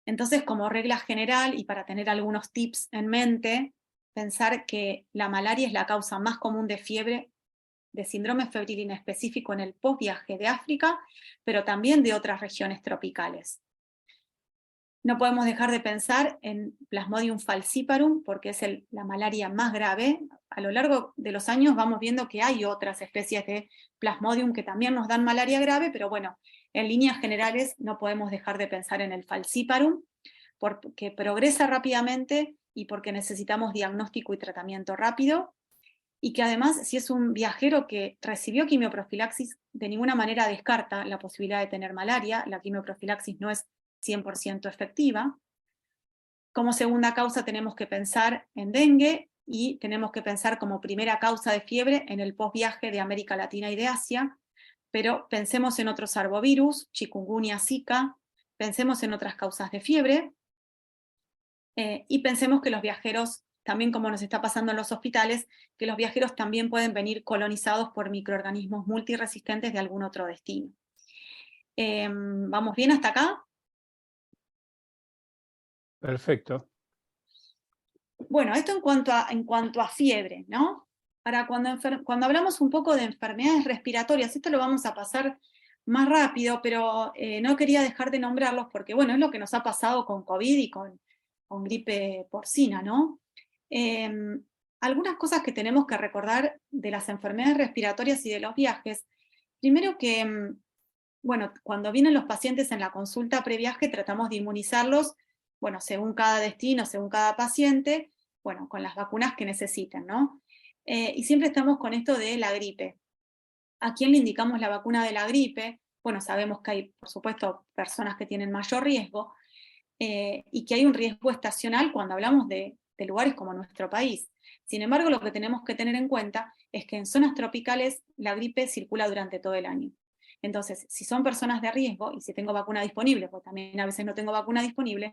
Entonces, como regla general, y para tener algunos tips en mente, pensar que la malaria es la causa más común de fiebre, de síndrome febril inespecífico en el postviaje de África, pero también de otras regiones tropicales. No podemos dejar de pensar en Plasmodium falciparum, porque es la malaria más grave. A lo largo de los años vamos viendo que hay otras especies de Plasmodium que también nos dan malaria grave, pero bueno, en líneas generales no podemos dejar de pensar en el falciparum, porque progresa rápidamente y porque necesitamos diagnóstico y tratamiento rápido, y que además, si es un viajero que recibió quimioprofilaxis, de ninguna manera descarta la posibilidad de tener malaria. La quimioprofilaxis no es 100% efectiva. Como segunda causa tenemos que pensar en dengue, y tenemos que pensar como primera causa de fiebre en el postviaje de América Latina y de Asia, pero pensemos en otros arbovirus, chikungunya, zika, pensemos en otras causas de fiebre, y pensemos que los viajeros, también como nos está pasando en los hospitales, que los viajeros también pueden venir colonizados por microorganismos multiresistentes de algún otro destino. ¿Vamos bien hasta acá? Perfecto. Bueno, esto en cuanto a fiebre, ¿no? Ahora, cuando hablamos un poco de enfermedades respiratorias, esto lo vamos a pasar más rápido, pero no quería dejar de nombrarlos porque, bueno, es lo que nos ha pasado con COVID y con gripe porcina, ¿no? Algunas cosas que tenemos que recordar de las enfermedades respiratorias y de los viajes. Primero que, bueno, cuando vienen los pacientes en la consulta previaje, tratamos de inmunizarlos, bueno, según cada destino, según cada paciente, bueno, con las vacunas que necesiten, ¿no? Y siempre estamos con esto de la gripe. ¿A quién le indicamos la vacuna de la gripe? Bueno, sabemos que hay, por supuesto, personas que tienen mayor riesgo, y que hay un riesgo estacional cuando hablamos de lugares como nuestro país. Sin embargo, lo que tenemos que tener en cuenta es que en zonas tropicales la gripe circula durante todo el año. Entonces, si son personas de riesgo, y si tengo vacuna disponible, pues también a veces no tengo vacuna disponible,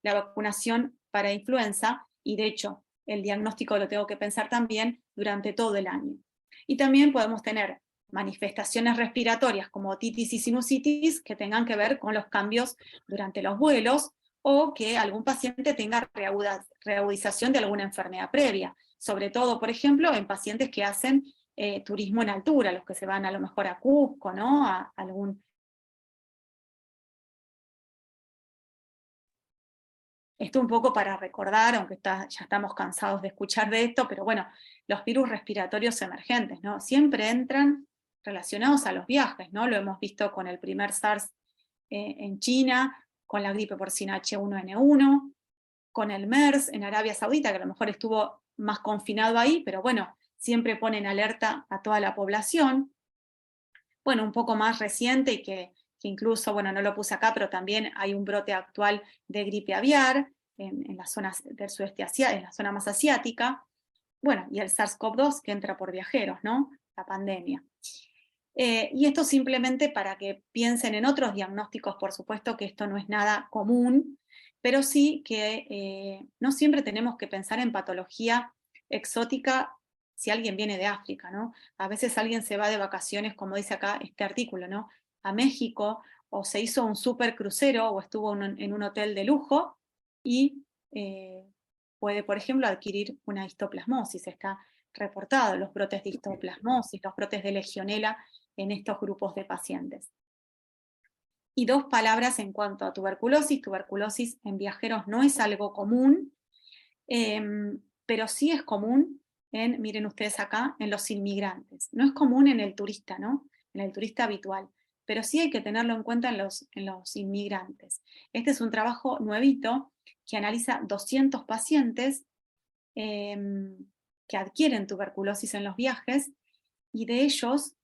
la vacunación para influenza, y de hecho el diagnóstico lo tengo que pensar también durante todo el año. Y también podemos tener manifestaciones respiratorias como otitis y sinusitis que tengan que ver con los cambios durante los vuelos, o que algún paciente tenga reagudización de alguna enfermedad previa, sobre todo, por ejemplo, en pacientes que hacen turismo en altura, los que se van a lo mejor a Cusco, ¿no? A algún... Esto un poco para recordar, aunque ya estamos cansados de escuchar de esto, pero bueno, los virus respiratorios emergentes, ¿no? Siempre entran relacionados a los viajes, ¿no? Lo hemos visto con el primer SARS en China, con la gripe porcina H1N1, con el MERS en Arabia Saudita, que a lo mejor estuvo más confinado ahí, pero bueno, siempre pone en alerta a toda la población. Bueno, un poco más reciente, y que incluso, bueno, no lo puse acá, pero también hay un brote actual de gripe aviar en las zonas del sudeste asiático, en la zona más asiática. Bueno, y el SARS-CoV-2 que entra por viajeros, ¿no? La pandemia. Y esto simplemente para que piensen en otros diagnósticos. Por supuesto que esto no es nada común, pero sí que no siempre tenemos que pensar en patología exótica si alguien viene de África, ¿no? A veces alguien se va de vacaciones, como dice acá este artículo, ¿no? A México, o se hizo un super crucero, o estuvo en un hotel de lujo, y puede, por ejemplo, adquirir una histoplasmosis. Está reportado los brotes de histoplasmosis, los brotes de legionela en estos grupos de pacientes. Y dos palabras en cuanto a tuberculosis. Tuberculosis en viajeros no es algo común, pero sí es común miren ustedes acá, en los inmigrantes. No es común en el turista, ¿no? En el turista habitual, pero sí hay que tenerlo en cuenta en los inmigrantes. Este es un trabajo nuevito que analiza 200 pacientes que adquieren tuberculosis en los viajes, y de ellos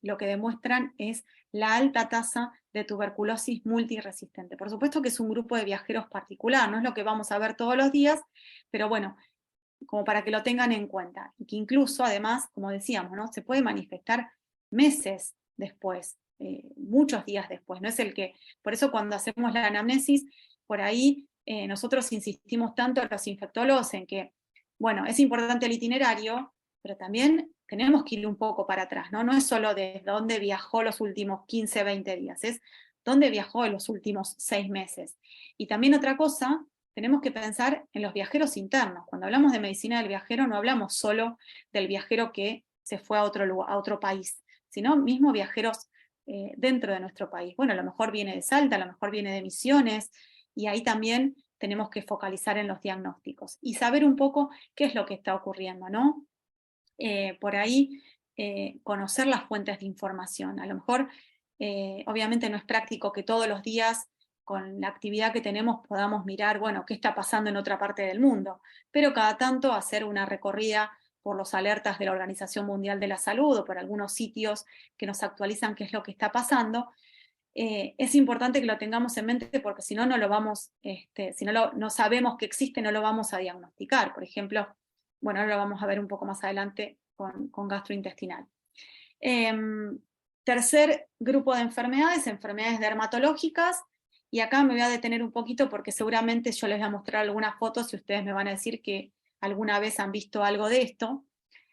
lo que demuestran es la alta tasa de tuberculosis multiresistente. Por supuesto que es un grupo de viajeros particular, no es lo que vamos a ver todos los días, pero bueno, como para que lo tengan en cuenta, y que incluso, además, como decíamos, ¿no? Se puede manifestar meses después, muchos días después, no es por eso cuando hacemos la anamnesis, por ahí nosotros insistimos tanto los infectólogos en que, bueno, es importante el itinerario, pero también tenemos que ir un poco para atrás, ¿no? No es solo desde dónde viajó los últimos 15, 20 días, es ¿Dónde viajó en los últimos 6 meses? Y también otra cosa, tenemos que pensar en los viajeros internos. Cuando hablamos de medicina del viajero, no hablamos solo del viajero que se fue a otro lugar, a otro país, sino mismo viajeros dentro de nuestro país. Bueno, a lo mejor viene de Salta, a lo mejor viene de Misiones, y ahí también tenemos que focalizar en los diagnósticos y saber un poco qué es lo que está ocurriendo, ¿no? Por ahí conocer las fuentes de información. A lo mejor, obviamente no es práctico que todos los días con la actividad que tenemos podamos mirar, bueno, qué está pasando en otra parte del mundo, pero cada tanto hacer una recorrida por los alertas de la Organización Mundial de la Salud o por algunos sitios que nos actualizan qué es lo que está pasando, es importante que lo tengamos en mente porque si no, no lo vamos, si no sabemos que existe, no lo vamos a diagnosticar. Por ejemplo, bueno, ahora lo vamos a ver un poco más adelante con gastrointestinal. Tercer grupo de enfermedades, enfermedades dermatológicas, y acá me voy a detener un poquito porque seguramente yo les voy a mostrar algunas fotos y ustedes me van a decir que alguna vez han visto algo de esto.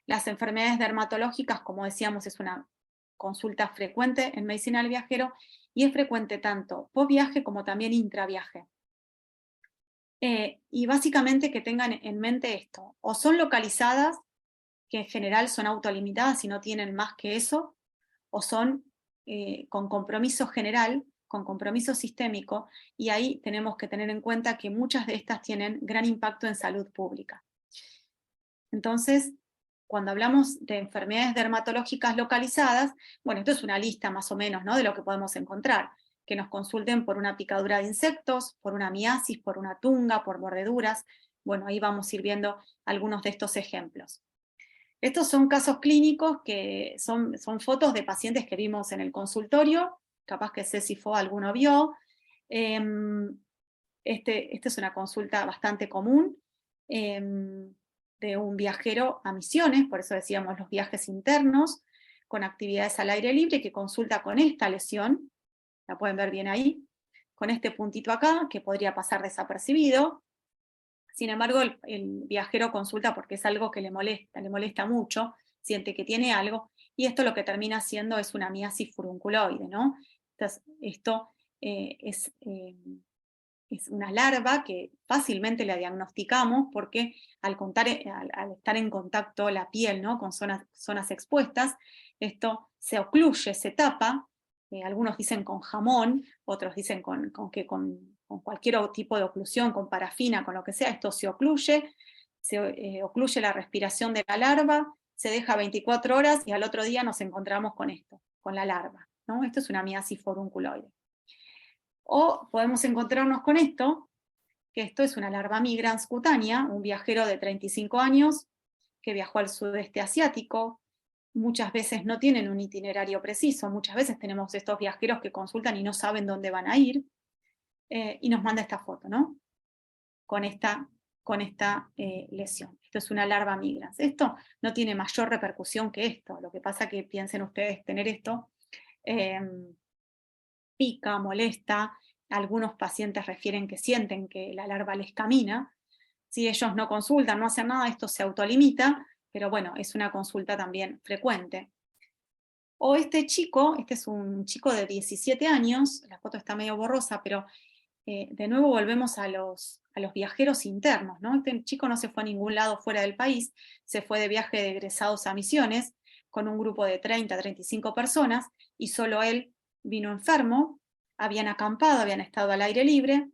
Las enfermedades dermatológicas, como decíamos, es una consulta frecuente en medicina del viajero y es frecuente tanto post viaje como también intraviaje. Y básicamente que tengan en mente esto, o son localizadas, que en general son autolimitadas y no tienen más que eso, o son con compromiso general, con compromiso sistémico, y ahí tenemos que tener en cuenta que muchas de estas tienen gran impacto en salud pública. Entonces, cuando hablamos de enfermedades dermatológicas localizadas, bueno, esto es una lista más o menos, ¿no?, de lo que podemos encontrar. Que nos consulten por una picadura de insectos, por una miasis, por una tunga, por mordeduras. Bueno, ahí vamos a ir viendo algunos de estos ejemplos. Estos son casos clínicos que son fotos de pacientes que vimos en el consultorio, capaz que Ceci Fo alguno vio. Esta es una consulta bastante común de un viajero a Misiones, por eso decíamos los viajes internos, con actividades al aire libre, que consulta con esta lesión, la pueden ver bien ahí, con este puntito acá, que podría pasar desapercibido. Sin embargo, el viajero consulta porque es algo que le molesta mucho, siente que tiene algo, y esto lo que termina siendo es una miasis furunculoide, ¿no? Entonces, esto es una larva que fácilmente la diagnosticamos porque al estar en contacto la piel, ¿no?, con zonas expuestas, esto se ocluye, se tapa, algunos dicen con jamón, otros dicen con cualquier tipo de oclusión, con parafina, con lo que sea, esto se ocluye ocluye la respiración de la larva, se deja 24 horas y al otro día nos encontramos con esto, con la larva, ¿no? Esto es una miasis furunculoide. O podemos encontrarnos con esto, que esto es una larva migrans cutánea, un viajero de 35 años que viajó al sudeste asiático. Muchas veces no tienen un itinerario preciso, muchas veces tenemos estos viajeros que consultan y no saben dónde van a ir, y nos manda esta foto, ¿no? Con esta lesión. Esto es una larva migrans. Esto no tiene mayor repercusión que esto, lo que pasa que piensen ustedes tener esto, pica, molesta, algunos pacientes refieren que sienten que la larva les camina. Si ellos no consultan, no hacen nada, esto se autolimita, pero bueno, es una consulta también frecuente. O este es un chico de 17 años, la foto está medio borrosa, pero de nuevo volvemos a los viajeros internos, ¿no? Este chico no se fue a ningún lado fuera del país, se fue de viaje de egresados a Misiones, con un grupo de 30 a 35 personas, y solo él vino enfermo, habían acampado, habían estado al aire libre,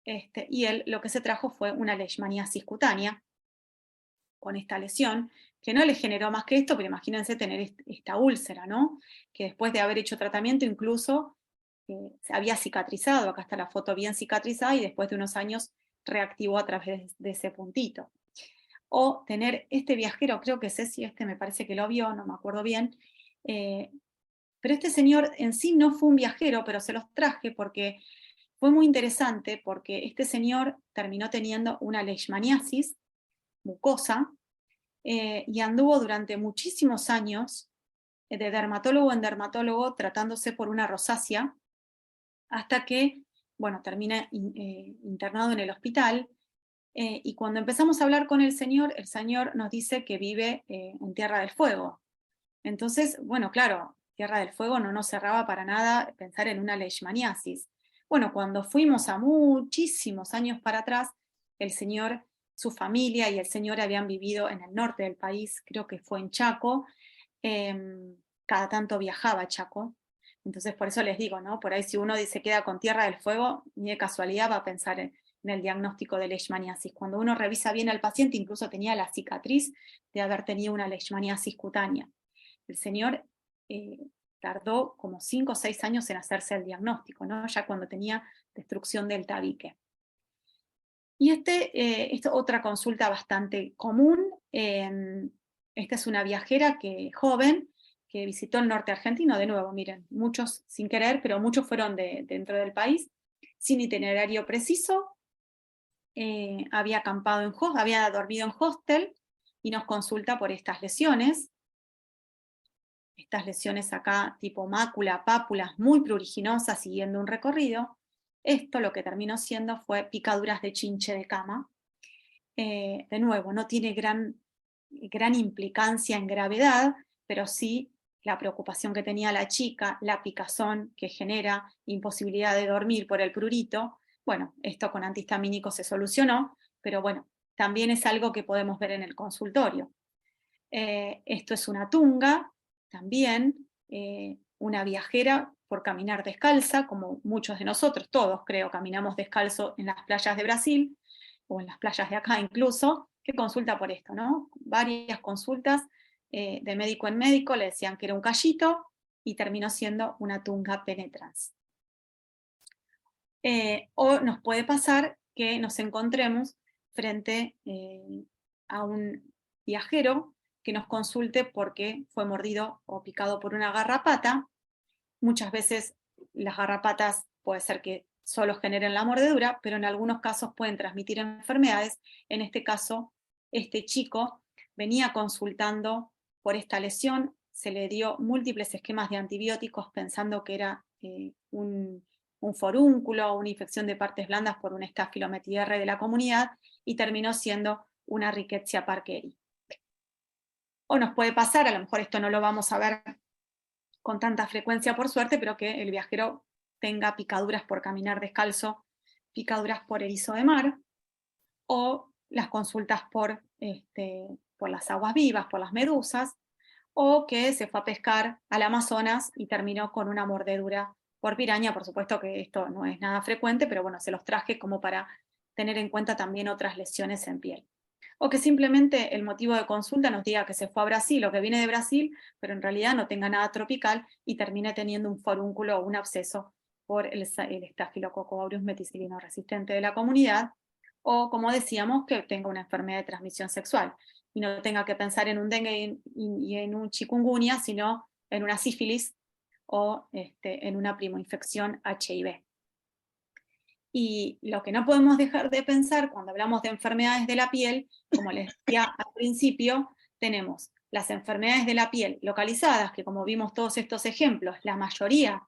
y él lo que se trajo fue una leishmaniasis cutánea, con esta lesión, que no le generó más que esto, pero imagínense tener esta úlcera, ¿no? Que después de haber hecho tratamiento incluso se había cicatrizado, acá está la foto bien cicatrizada, y después de unos años reactivó a través de ese puntito. O tener este viajero, creo que Ceci me parece que lo vio, no me acuerdo bien, pero este señor en sí no fue un viajero, pero se los traje porque fue muy interesante, porque este señor terminó teniendo una leishmaniasis mucosa, y anduvo durante muchísimos años de dermatólogo en dermatólogo tratándose por una rosácea, hasta que, bueno, termina internado en el hospital, y cuando empezamos a hablar con el señor nos dice que vive en Tierra del Fuego. Entonces, bueno, claro, Tierra del Fuego no nos cerraba para nada pensar en una leishmaniasis. Bueno, cuando fuimos a muchísimos años para atrás, el señor, su familia y el señor habían vivido en el norte del país, creo que fue en Chaco, cada tanto viajaba a Chaco, entonces por eso les digo, ¿no? Por ahí si uno se queda con Tierra del Fuego, ni de casualidad va a pensar en el diagnóstico de leishmaniasis. Cuando uno revisa bien al paciente, incluso tenía la cicatriz de haber tenido una leishmaniasis cutánea. El señor tardó como 5 o 6 años en hacerse el diagnóstico, ¿no? Ya cuando tenía destrucción del tabique. Y esta es otra consulta bastante común. Esta es una viajera joven que visitó el norte argentino. De nuevo, miren, muchos sin querer, pero muchos fueron dentro del país, sin itinerario preciso. Había acampado había dormido en hostel y nos consulta por estas lesiones. Estas lesiones acá, tipo mácula, pápulas, muy pruriginosas, siguiendo un recorrido. Esto lo que terminó siendo fue picaduras de chinche de cama. De nuevo, no tiene gran implicancia en gravedad, pero sí la preocupación que tenía la chica, la picazón que genera, imposibilidad de dormir por el prurito. Bueno, esto con antihistamínico se solucionó, pero bueno, también es algo que podemos ver en el consultorio. Esto es una tunga, también una viajera por caminar descalza, como muchos de nosotros, todos creo, caminamos descalzo en las playas de Brasil, o en las playas de acá incluso, que consulta por esto, ¿no? Varias consultas de médico en médico, le decían que era un callito, y terminó siendo una tunga penetrans. O nos puede pasar que nos encontremos frente a un viajero que nos consulte porque fue mordido o picado por una garrapata. Muchas veces las garrapatas puede ser que solo generen la mordedura, pero en algunos casos pueden transmitir enfermedades. En este caso, este chico venía consultando por esta lesión, se le dio múltiples esquemas de antibióticos pensando que era un forúnculo o una infección de partes blandas por un estafilometr de la comunidad, y terminó siendo una Rickettsia parkeri. O nos puede pasar, a lo mejor esto no lo vamos a ver con tanta frecuencia por suerte, pero que el viajero tenga picaduras por caminar descalzo, picaduras por erizo de mar, o las consultas por las aguas vivas, por las medusas, o que se fue a pescar al Amazonas y terminó con una mordedura por piraña. Por supuesto que esto no es nada frecuente, pero bueno, se los traje como para tener en cuenta también otras lesiones en piel. O que simplemente el motivo de consulta nos diga que se fue a Brasil o que viene de Brasil, pero en realidad no tenga nada tropical y termine teniendo un forúnculo o un absceso por el Staphylococcus aureus meticilino resistente de la comunidad, o como decíamos, que tenga una enfermedad de transmisión sexual y no tenga que pensar en un dengue y en un chikungunya, sino en una sífilis o en una primoinfección HIV. Y lo que no podemos dejar de pensar cuando hablamos de enfermedades de la piel, como les decía al principio, tenemos las enfermedades de la piel localizadas, que como vimos todos estos ejemplos, la mayoría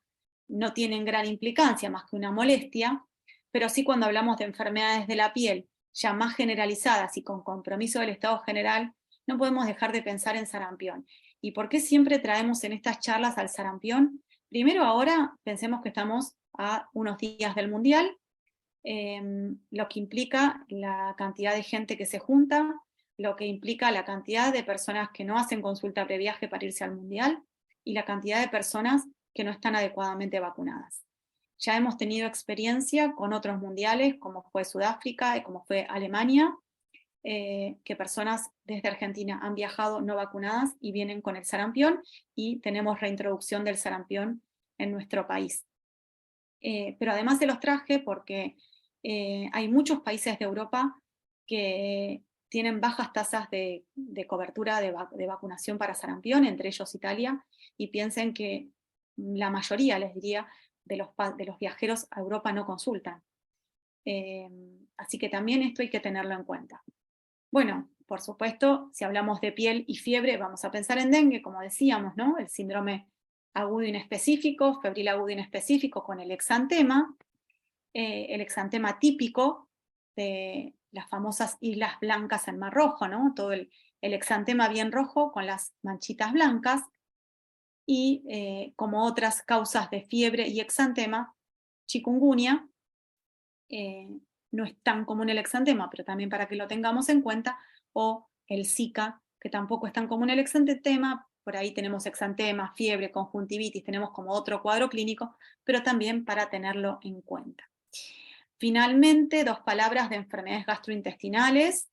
no tienen gran implicancia más que una molestia, pero sí cuando hablamos de enfermedades de la piel ya más generalizadas y con compromiso del Estado general, no podemos dejar de pensar en sarampión. ¿Y por qué siempre traemos en estas charlas al sarampión? Primero, ahora pensemos que estamos a unos días del Mundial, lo que implica la cantidad de gente que se junta, lo que implica la cantidad de personas que no hacen consulta previaje para irse al Mundial, y la cantidad de personas que no están adecuadamente vacunadas. Ya hemos tenido experiencia con otros mundiales, como fue Sudáfrica y como fue Alemania, que personas desde Argentina han viajado no vacunadas y vienen con el sarampión, y tenemos reintroducción del sarampión en nuestro país. Pero además se los traje porque hay muchos países de Europa que tienen bajas tasas de cobertura de vacunación para sarampión, entre ellos Italia, y piensen que la mayoría, les diría, de los viajeros a Europa no consultan. Así que también esto hay que tenerlo en cuenta. Bueno, por supuesto, si hablamos de piel y fiebre, vamos a pensar en dengue, como decíamos, ¿no? El síndrome agudo inespecífico, febril agudo inespecífico con el exantema típico de las famosas islas blancas en Mar Rojo, ¿no? Todo el exantema bien rojo con las manchitas blancas. y como otras causas de fiebre y exantema, chikungunya, no es tan común el exantema, pero también para que lo tengamos en cuenta, o el Zika, que tampoco es tan común el exantema, por ahí tenemos exantema, fiebre, conjuntivitis, tenemos como otro cuadro clínico, pero también para tenerlo en cuenta. Finalmente, 2 palabras de enfermedades gastrointestinales.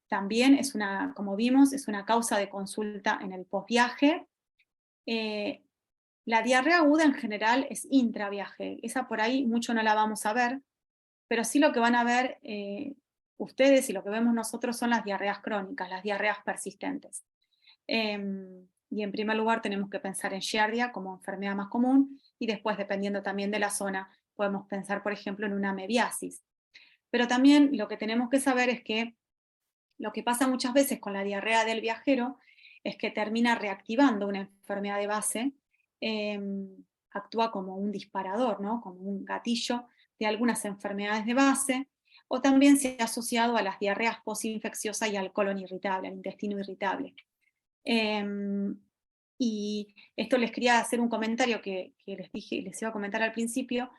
También es una, como vimos, es una causa de consulta en el posviaje. La diarrea aguda en general es intraviaje, esa por ahí mucho no la vamos a ver, pero sí lo que van a ver ustedes y lo que vemos nosotros son las diarreas crónicas, las diarreas persistentes. Y en primer lugar tenemos que pensar en Giardia como enfermedad más común, y después, dependiendo también de la zona, podemos pensar, por ejemplo, en una mebiasis. Pero también lo que tenemos que saber es que lo que pasa muchas veces con la diarrea del viajero es que termina reactivando una enfermedad de base, actúa como un disparador, ¿no? Como un gatillo de algunas enfermedades de base, o también se ha asociado a las diarreas postinfecciosas y al colon irritable, al intestino irritable. Y esto les quería hacer un comentario que les iba a comentar al principio,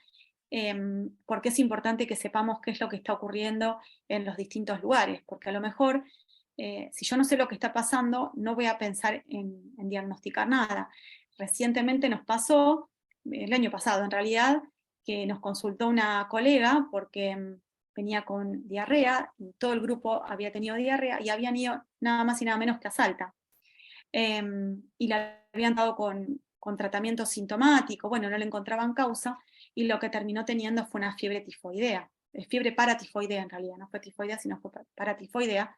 porque es importante que sepamos qué es lo que está ocurriendo en los distintos lugares, porque a lo mejor, si yo no sé lo que está pasando, no voy a pensar en diagnosticar nada. Recientemente nos pasó, el año pasado en realidad, que nos consultó una colega porque venía con diarrea, y todo el grupo había tenido diarrea, y habían ido nada más y nada menos que a Salta. Y la habían dado con tratamiento sintomático, bueno, no le encontraban causa, y lo que terminó teniendo fue una fiebre tifoidea, fiebre paratifoidea en realidad, no fue tifoidea, sino fue paratifoidea.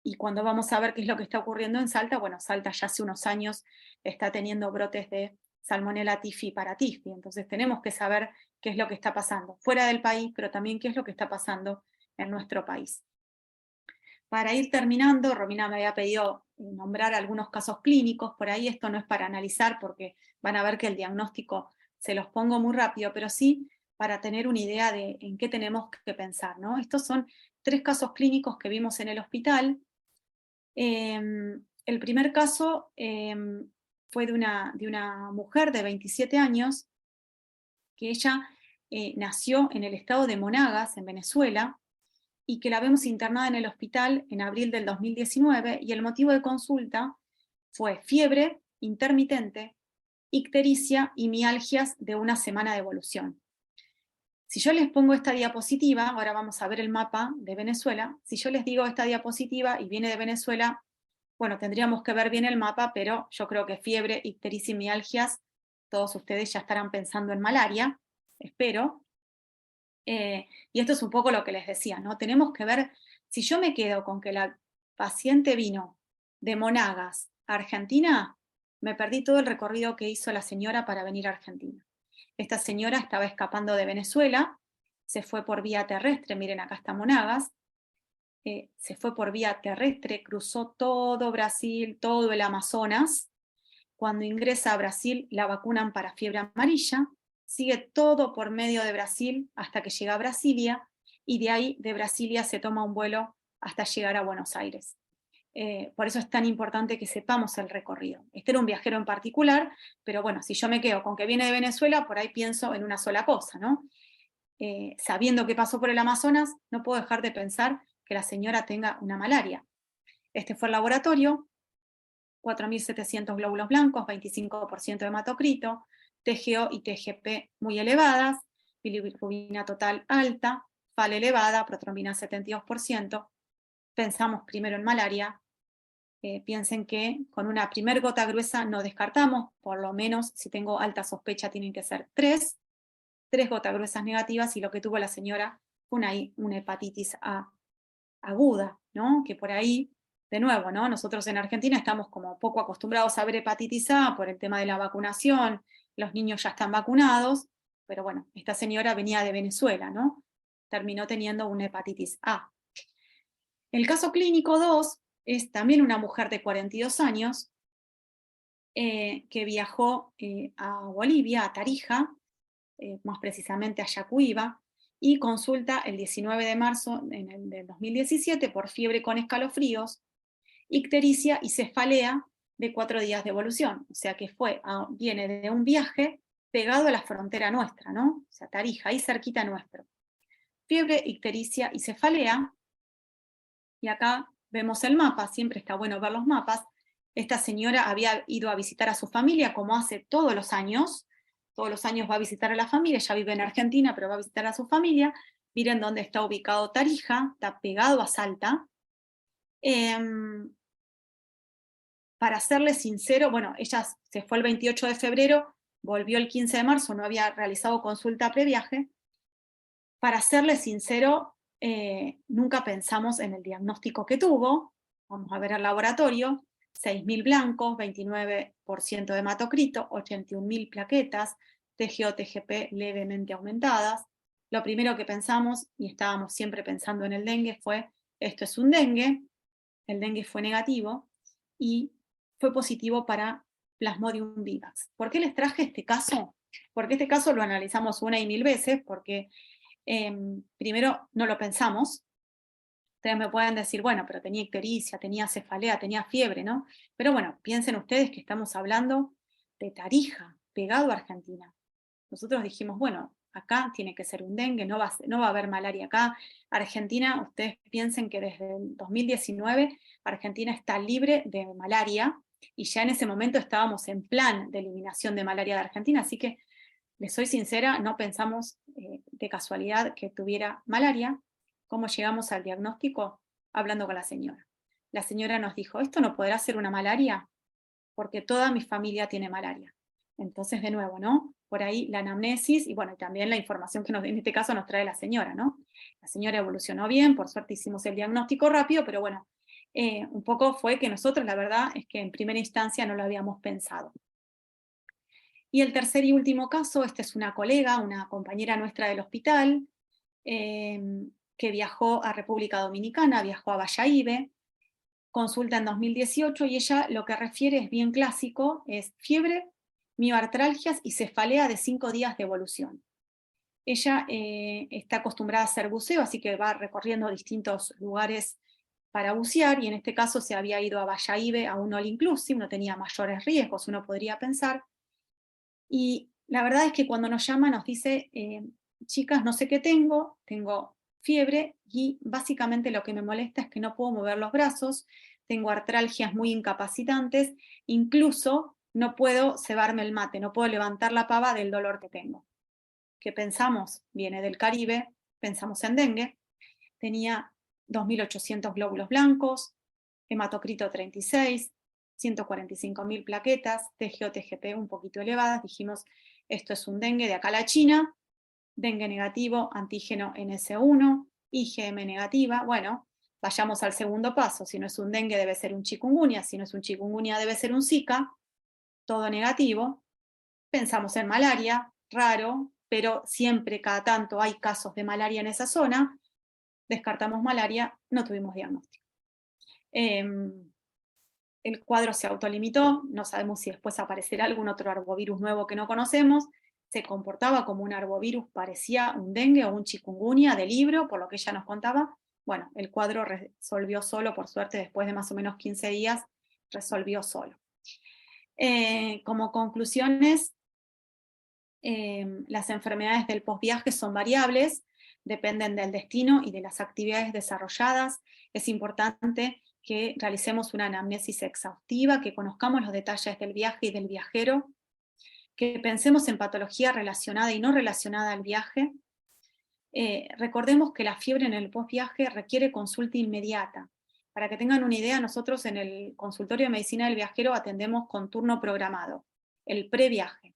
Y cuando vamos a ver qué es lo que está ocurriendo en Salta, bueno, Salta ya hace unos años está teniendo brotes de Salmonella tifi paratifi, entonces tenemos que saber qué es lo que está pasando fuera del país, pero también qué es lo que está pasando en nuestro país. Para ir terminando, Romina me había pedido nombrar algunos casos clínicos, por ahí esto no es para analizar porque van a ver que el diagnóstico se los pongo muy rápido, pero sí para tener una idea de en qué tenemos que pensar, ¿no? Estos son 3 casos clínicos que vimos en el hospital. El primer caso fue de una mujer de 27 años, que ella nació en el estado de Monagas, en Venezuela, y que la vemos internada en el hospital en abril del 2019, y el motivo de consulta fue fiebre intermitente, ictericia y mialgias de una semana de evolución. Si yo les pongo esta diapositiva, ahora vamos a ver el mapa de Venezuela, si yo les digo esta diapositiva y viene de Venezuela, bueno, tendríamos que ver bien el mapa, pero yo creo que fiebre, ictericia y mialgias, todos ustedes ya estarán pensando en malaria, espero. Y esto es un poco lo que les decía, ¿no? Tenemos que ver, si yo me quedo con que la paciente vino de Monagas a Argentina, me perdí todo el recorrido que hizo la señora para venir a Argentina. Esta señora estaba escapando de Venezuela, se fue por vía terrestre, miren acá está Monagas, se fue por vía terrestre, cruzó todo Brasil, todo el Amazonas. Cuando ingresa a Brasil la vacunan para fiebre amarilla, sigue todo por medio de Brasil hasta que llega a Brasilia, y de ahí, de Brasilia, se toma un vuelo hasta llegar a Buenos Aires. Por eso es tan importante que sepamos el recorrido. Este era un viajero en particular, pero bueno, si yo me quedo con que viene de Venezuela, por ahí pienso en una sola cosa, ¿no? Sabiendo que pasó por el Amazonas, no puedo dejar de pensar que la señora tenga una malaria. Este fue el laboratorio, 4.700 glóbulos blancos, 25% de hematocrito, TGO y TGP muy elevadas, bilirrubina total alta, FAL elevada, protrombina 72%. Pensamos primero en malaria. Piensen que con una primer gota gruesa no descartamos, por lo menos si tengo alta sospecha tienen que ser 3 gotas gruesas negativas, y lo que tuvo la señora fue una hepatitis A aguda, ¿no? Que por ahí, de nuevo, ¿no? Nosotros en Argentina estamos como poco acostumbrados a ver hepatitis A por el tema de la vacunación, los niños ya están vacunados, pero bueno, esta señora venía de Venezuela, ¿no? Terminó teniendo una hepatitis A. El caso clínico 2 es también una mujer de 42 años que viajó a Bolivia, a Tarija, más precisamente a Yacuiba, y consulta el 19 de marzo del 2017 por fiebre con escalofríos, ictericia y cefalea, de 4 días de evolución, o sea que viene de un viaje pegado a la frontera nuestra, ¿no? O sea, Tarija, ahí cerquita nuestro. Fiebre, ictericia y cefalea, y acá vemos el mapa, siempre está bueno ver los mapas. Esta señora había ido a visitar a su familia, como hace todos los años va a visitar a la familia, ella vive en Argentina, pero va a visitar a su familia. Miren dónde está ubicado Tarija, está pegado a Salta. Para serle sincero, bueno, ella se fue el 28 de febrero, volvió el 15 de marzo, no había realizado consulta previaje. Para serle sincero, nunca pensamos en el diagnóstico que tuvo. Vamos a ver el laboratorio: 6.000 blancos, 29% de hematocrito, 81.000 plaquetas, TGO, TGP levemente aumentadas. Lo primero que pensamos, y estábamos siempre pensando en el dengue, fue: esto es un dengue. El dengue fue negativo y fue positivo para Plasmodium vivax. ¿Por qué les traje este caso? Porque este caso lo analizamos una y mil veces, porque primero no lo pensamos. Ustedes me pueden decir, bueno, pero tenía ictericia, tenía cefalea, tenía fiebre, ¿no? Pero bueno, piensen ustedes que estamos hablando de Tarija, pegado a Argentina. Nosotros dijimos, bueno, acá tiene que ser un dengue, no va a haber malaria acá. Argentina, ustedes piensen que desde el 2019 Argentina está libre de malaria, y ya en ese momento estábamos en plan de eliminación de malaria de Argentina, así que les soy sincera, no pensamos de casualidad que tuviera malaria. ¿Cómo llegamos al diagnóstico? Hablando con la señora. La señora nos dijo, esto no podrá ser una malaria, porque toda mi familia tiene malaria. Entonces, de nuevo, ¿no? Por ahí la anamnesis y bueno, también la información que en este caso nos trae la señora, ¿no? La señora evolucionó bien, por suerte hicimos el diagnóstico rápido, pero bueno, un poco fue que nosotros, la verdad, es que en primera instancia no lo habíamos pensado. Y el tercer y último caso, esta es una colega, una compañera nuestra del hospital, que viajó a República Dominicana, viajó a Bayahibe, consulta en 2018, y ella lo que refiere es bien clásico, es fiebre, mioartralgias y cefalea de 5 días de evolución. Ella está acostumbrada a hacer buceo, así que va recorriendo distintos lugares para bucear, y en este caso se había ido a Bayahibe a un all inclusive, no tenía mayores riesgos, uno podría pensar. Y la verdad es que cuando nos llama nos dice, chicas, no sé qué tengo fiebre y básicamente lo que me molesta es que no puedo mover los brazos, tengo artralgias muy incapacitantes, incluso no puedo cebarme el mate, no puedo levantar la pava del dolor que tengo. ¿Qué pensamos? Viene del Caribe, pensamos en dengue. Tenía 2.800 glóbulos blancos, hematocrito 36, 145.000 plaquetas, TGO, TGP un poquito elevadas. Dijimos, esto es un dengue de acá a la China, dengue negativo, antígeno NS1, IgM negativa. Bueno, vayamos al segundo paso. Si no es un dengue, debe ser un chikungunya. Si no es un chikungunya, debe ser un Zika. Todo negativo. Pensamos en malaria, raro, pero siempre, cada tanto, hay casos de malaria en esa zona. Descartamos malaria, no tuvimos diagnóstico. El cuadro se autolimitó, no sabemos si después aparecerá algún otro arbovirus nuevo que no conocemos. Se comportaba como un arbovirus, parecía un dengue o un chikungunya de libro, por lo que ella nos contaba. Bueno, el cuadro resolvió solo, por suerte, después de más o menos 15 días, resolvió solo. Como conclusiones, las enfermedades del posviaje son variables, dependen del destino y de las actividades desarrolladas. Es importante que realicemos una anamnesis exhaustiva, que conozcamos los detalles del viaje y del viajero, que pensemos en patología relacionada y no relacionada al viaje. Recordemos que la fiebre en el postviaje requiere consulta inmediata. Para que tengan una idea, nosotros en el consultorio de medicina del viajero atendemos con turno programado, el previaje.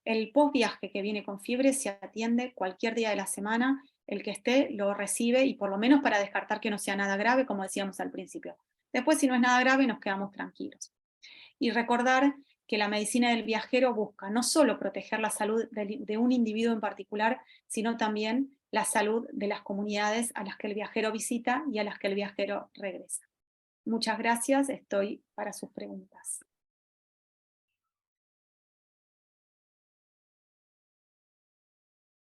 El postviaje que viene con fiebre se atiende cualquier día de la semana, el que esté lo recibe, y por lo menos para descartar que no sea nada grave, como decíamos al principio. Después, si no es nada grave, nos quedamos tranquilos. Y recordar que la medicina del viajero busca no solo proteger la salud de un individuo en particular, sino también la salud de las comunidades a las que el viajero visita y a las que el viajero regresa. Muchas gracias, estoy para sus preguntas.